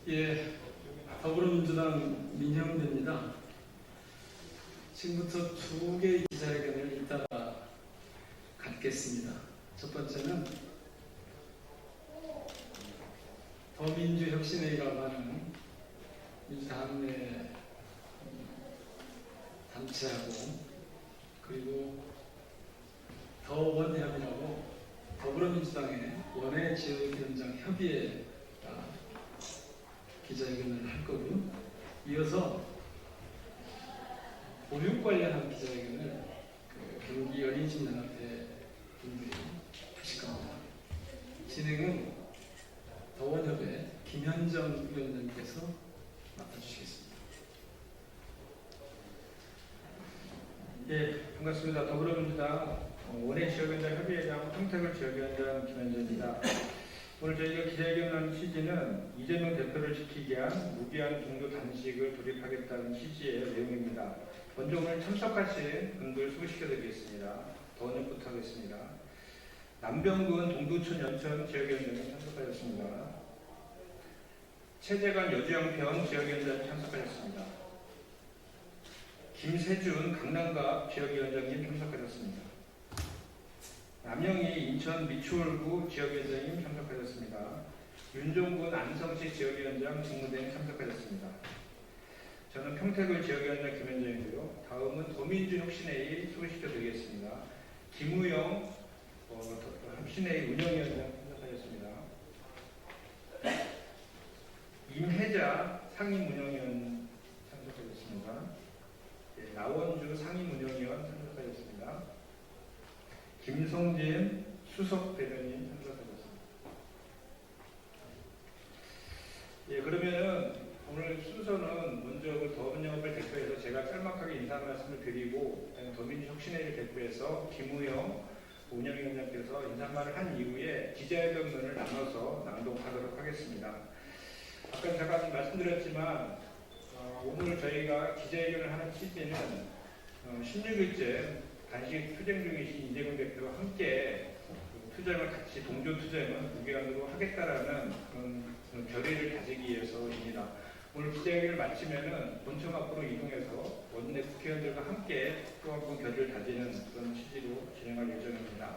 예, 더불어민주당 민형대입니다. 지금부터 두 개의 기자회견을 이따가 갖겠습니다. 첫 번째는 더민주혁신회의라고 하는 민주당 내 단체하고 그리고 더원협이라고 더불어민주당의 원외 지역위원장 협의회 기자회견을 할 거고요. 이어서 보육 관련한 기자회견을 경기 어린이집연합회 분들이 하실 겁니다. 진행은 더원협의 김현정 위원장께서 맡아주시겠습니다. 예, 반갑습니다. 더불어민주당 원외 지역위원장 협의회장 평택을 지역위원장 김현정입니다. 오늘 저희가 기자회견하는 취지는 이재명 대표를 지키기 위한 무기한 종교 단식을 돌입하겠다는 취지의 내용입니다. 먼저 오늘 참석하신 분들 소개시켜드리겠습니다. 더원협부터 하겠습니다. 남병근 동두천 연천 지역위원장이 참석하셨습니다. 최재관 여주양평 지역위원장이 참석하셨습니다. 김세준 강남갑 지역위원장님 참석하셨습니다. 남영희 인천 미추홀구 지역위원장님 참석하셨습니다. 윤종군 안성시 지역위원장 직무대행 참석하셨습니다. 저는 평택을 지역위원장 김현정이고요. 다음은 더민주혁신회의 소개시켜드리겠습니다. 김우영 혁신회의 운영위원장 참석하셨습니다. 임혜자 상임운영위원 참석하셨습니다. 나원주 상임운영위원 참석하셨습니다. 김성진 수석대변인 참석하셨습니다. 예, 그러면은 오늘 순서는 먼저 더민협을 대표해서 제가 짤막하게 인사 말씀을 드리고 더민주혁신회를 대표해서 김우영 운영위원장께서 인사말을 한 이후에 기자회견문을 나눠서 낭독하도록 하겠습니다. 아까 잠깐 말씀드렸지만 오늘 저희가 기자회견을 하는 취지는 16일째 단식 투쟁 중이신 이재명 대표와 함께 투쟁을 같이 동조 투쟁을 무기한으로 하겠다라는 그런 결의를 다지기 위해서입니다. 오늘 기자회견을 마치면은 본청 앞으로 이동해서 원내 국회의원들과 함께 또 한 번 결의를 다지는 그런 취지로 진행할 예정입니다.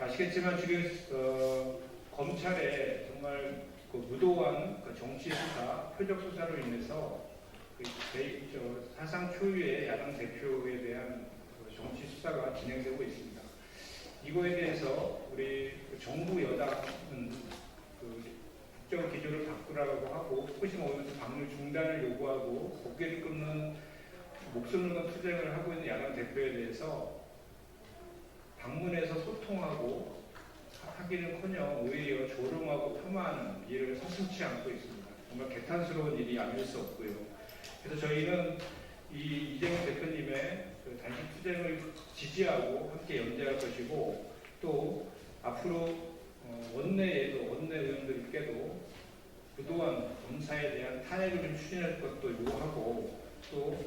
아시겠지만 지금 검찰에 정말 무도한 정치 수사, 표적 수사로 인해서 사상 초유의 야당 대표에 대한 정치 수사가 진행되고 있습니다. 이거에 대해서 우리 정부 여당은 국정 기조를 바꾸라고 하고 후쿠시마 오염수 방류 중단을 요구하고 고개를 끊는 목숨을 건 투쟁을 하고 있는 야당 대표에 대해서 방문해서 소통하고 하기는커녕 오히려 조롱하고 폄하하는 일을 서슴지 않고 있습니다. 정말 개탄스러운 일이 아닐 수 없고요. 그래서 저희는 이재명 대표님의 단식 투쟁을 지지하고 함께 연대할 것이고 또 앞으로 원내 의원들께도 그동안 검사에 대한 탄핵을 좀 추진할 것도 요구하고 또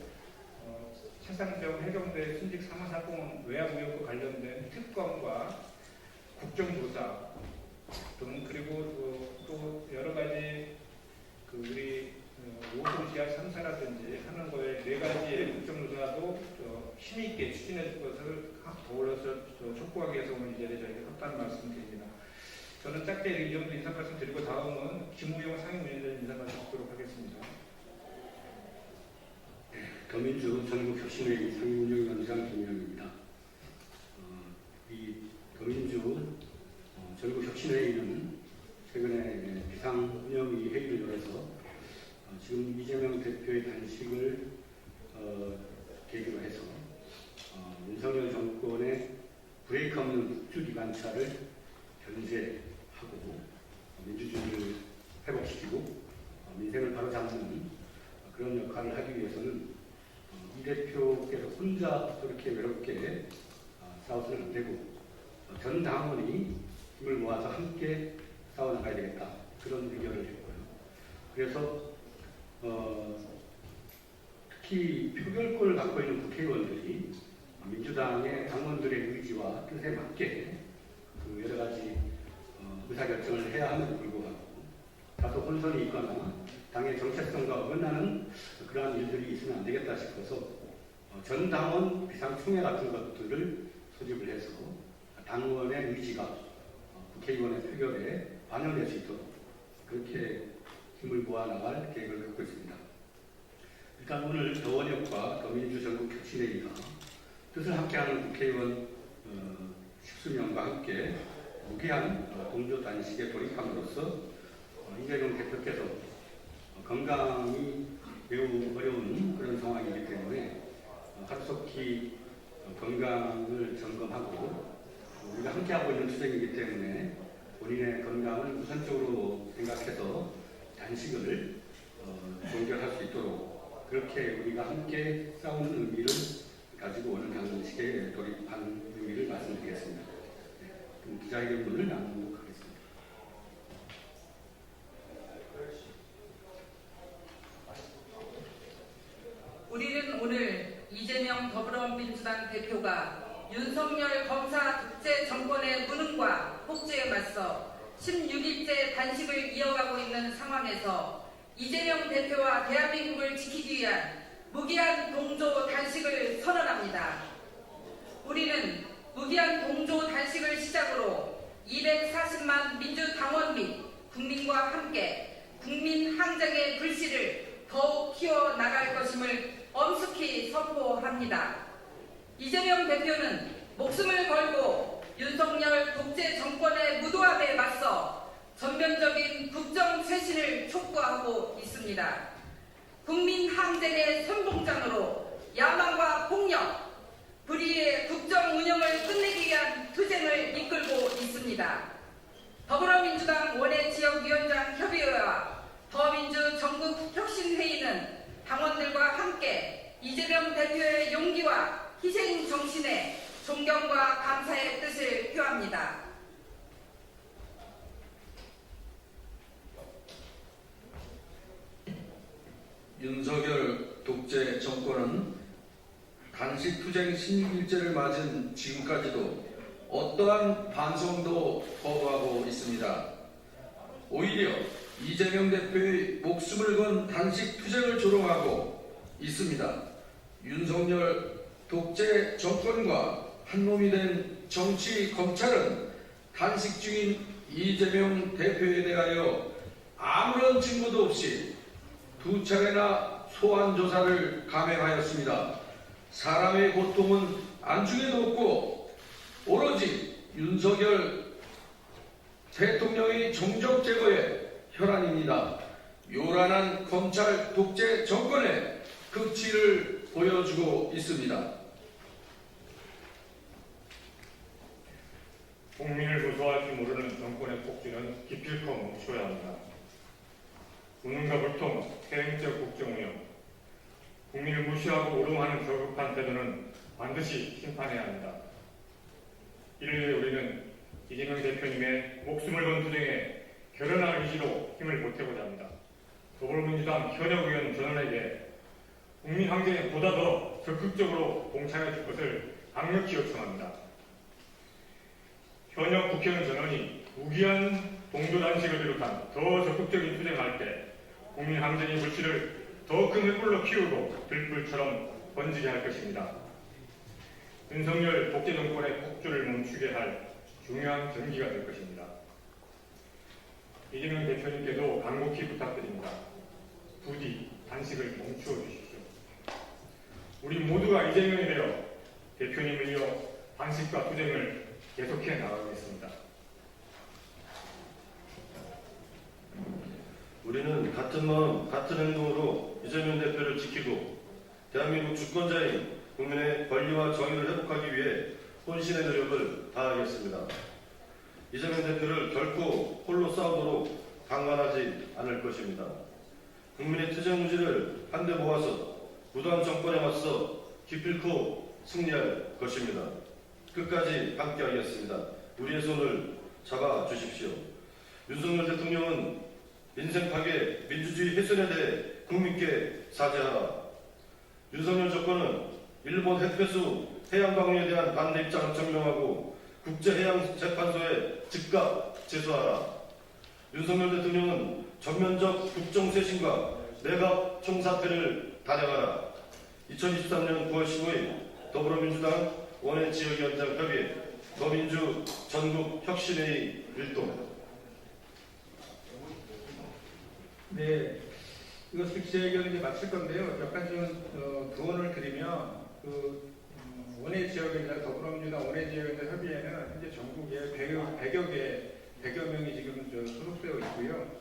차상정 해병대 순직 사망 사건 외압 의혹과 관련된 특검과 국정조사 등 그리고 또 여러 가지 우리 오송 지하 3사라든지 하는 거에 네 가지의 국정조사도 힘있게 추진할 것을 더불어서 촉구하기 위해서 오늘 이 자리에 저희가 섰다는 말씀드립니다. 저는 짧게 이 정도 인사 말씀 드리고 다음은 김우영 상임위원장 인사 말씀 듣도록 하겠습니다. 더민주 전국혁신회의 상임운영위원장 김우영입니다. 이 더민주 전국혁신회의는 최근에 비상운영위 회의를 열어서 지금 이재명 대표의 단식을 계기로 해서 윤석열 정권의 브레이크 없는 국주기관차를 견제하고 민주주의를 회복시키고 민생을 바로잡는 그런 역할을 하기 위해서는 이 대표께서 혼자 그렇게 외롭게 싸워서는 안 되고 전 당원이 힘을 모아서 함께 싸워나가야 되겠다 그런 의견을 했고요. 그래서 특히 표결권을 갖고 있는 국회의원들이 민주당의 당원들의 의지와 뜻에 맞게 여러 가지 의사결정을 해야 함에도 불구하고 다소 혼선이 있거나 당의 정체성과 어긋나는 그러한 일들이 있으면 안 되겠다 싶어서 전 당원 비상총회 같은 것들을 소집을 해서 당원의 의지가 국회의원의 표결에 반영될 수 있도록 그렇게 힘을 모아 나갈 계획을 갖고 있습니다. 일단 오늘 더원협과 더민주 전국혁신회의가 뜻을 함께하는 국회의원 10수명과 함께 무기한 동조 단식에 돌입함으로써 이재명 대표께서 건강이 매우 어려운 그런 상황이기 때문에 하루속히 건강을 점검하고 우리가 함께하고 있는 투쟁이기 때문에 본인의 건강을 우선적으로 생각해서 단식을 종결할 수 있도록 그렇게 우리가 함께 싸우는 의미를 가지고 오는 단식에 돌입한 의미를 말씀드리겠습니다. 그럼 기자회견문을 나누도록 하겠습니다. 우리는 오늘 이재명 더불어민주당 대표가 윤석열 검사 독재 정권의 무능과 폭주에 맞서 16일째 단식을 이어가고 있는 상황에서 이재명 대표와 대한민국을 지키기 위한 무기한 동조 단식을 선언합니다. 우리는 무기한 동조 단식을 시작으로 240만 민주당원 및 국민과 함께 국민 항쟁의 불씨를 더욱 키워나갈 것임을 엄숙히 선포합니다. 이재명 대표는 목숨을 걸고 윤석열 독재 정권의 무도함에 맞서 전면적인 국정 쇄신을 촉구하고 있습니다. 국민 항쟁의 선봉장으로 야망과 폭력, 불의의 국정 운영을 끝내기 위한 투쟁을 이끌고 있습니다. 더불어민주당 원외지역위원장 협의회와 더민주 전국혁신회의는 당원들과 함께 이재명 대표의 용기와 희생 정신에 존경과 감사의 뜻을 표합니다. 윤석열 독재 정권은 단식 투쟁 16일째를 맞은 지금까지도 어떠한 반성도 거부하고 있습니다. 오히려 이재명 대표의 목숨을 건 단식 투쟁을 조롱하고 있습니다. 윤석열 독재 정권과 한몸이 된 정치 검찰은 단식 중인 이재명 대표에 대하여 아무런 증거도 없이 2차례나 소환 조사를 감행하였습니다. 사람의 고통은 안중에도 없고 오로지 윤석열 대통령의 정적 제거의 혈안입니다. 요란한 검찰 독재 정권의 극치를 보여주고 있습니다. 국민을 무서워할 줄 모르는 정권의 폭주는 기필코 멈춰야 합니다. 무능과 불통, 퇴행적 국정운영, 국민을 무시하고 오lum하는 저급한 태도는 반드시 심판해야 합니다. 이를 위해 우리는 이재명 대표님의 목숨을 건 투쟁에 결연한 의지로 힘을 보태고자 합니다. 더불어민주당 현역 의원 전원에게 국민 항쟁에 보다 더 적극적으로 동참해 줄 것을 강력히 요청합니다. 현역 국회의원 전원이 무기한 동조단식을 비롯한 더 적극적인 투쟁을 할 때 국민 항쟁의 불씨를 더 큰 횃불로 키우고 들불처럼 번지게 할 것입니다. 윤석열 독재 정권의 폭주를 멈추게 할 중요한 전기가 될 것입니다. 이재명 대표님께도 간곡히 부탁드립니다. 부디 단식을 멈추어 주십시오. 우리 모두가 이재명이 되어 대표님을 이어 단식과 투쟁을 계속해 나가겠습니다. 우리는 같은 마음, 같은 행동으로 이재명 대표를 지키고 대한민국 주권자인 국민의 권리와 정의를 회복하기 위해 혼신의 노력을 다하겠습니다. 이재명 대표를 결코 홀로 싸우도록 강간하지 않을 것입니다. 국민의 투쟁 의지를 한데 모아서 무단 정권에 맞서 기필코 승리할 것입니다. 끝까지 함께하겠습니다. 우리의 손을 잡아주십시오. 윤석열 대통령은 민생 파괴, 민주주의 훼손에 대해 국민께 사죄하라. 윤석열 정권은 일본 핵폐수 해양 방류에 대한 반대 입장을 증명하고 국제해양재판소에 즉각 제소하라. 윤석열 대통령은 전면적 국정쇄신과 내각 총사퇴를 단행하라. 2023년 9월 15일 더불어민주당 원외 지역위원장 협의회 더민주 전국혁신회의 일동. 네, 이것을 기자회견을 이제 마칠 건데요. 몇 가지 좀 조언을 드리면 원외 지역위원장 더불어민주당 원외 지역위원장 협의회는 현재 전국에 100여 명이 지금 소속되어 있고요.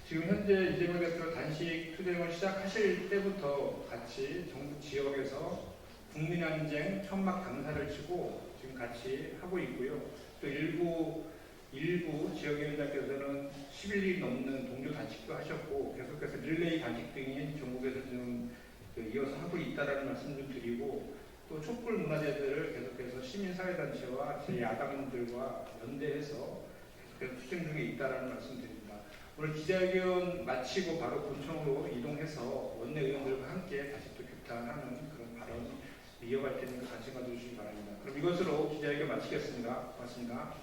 지금 현재 이재명 대표 단식 투쟁을 시작하실 때부터 같이 전국 지역에서 국민항쟁 천막 당사를 치고 지금 같이 하고 있고요. 또 일부 지역위원장께서는 10일이 넘는 동조 단식도 하셨고 계속해서 릴레이 단식 등이 전국에서 좀 이어서 하고 있다라는 말씀 좀 드리고, 또 촛불 문화재들을 계속해서 시민사회단체와 제 야당들과 연대해서 계속해서 투쟁 중에 있다라는 말씀 드립니다. 오늘 기자회견 마치고 바로 본청으로 이동해서 원내의원들과 함께 다시 또 규탄하는 그런 발언 이어갈 테니까 관심 가져주시기 바랍니다. 그럼 이것으로 기자회견 마치겠습니다. 고맙습니다.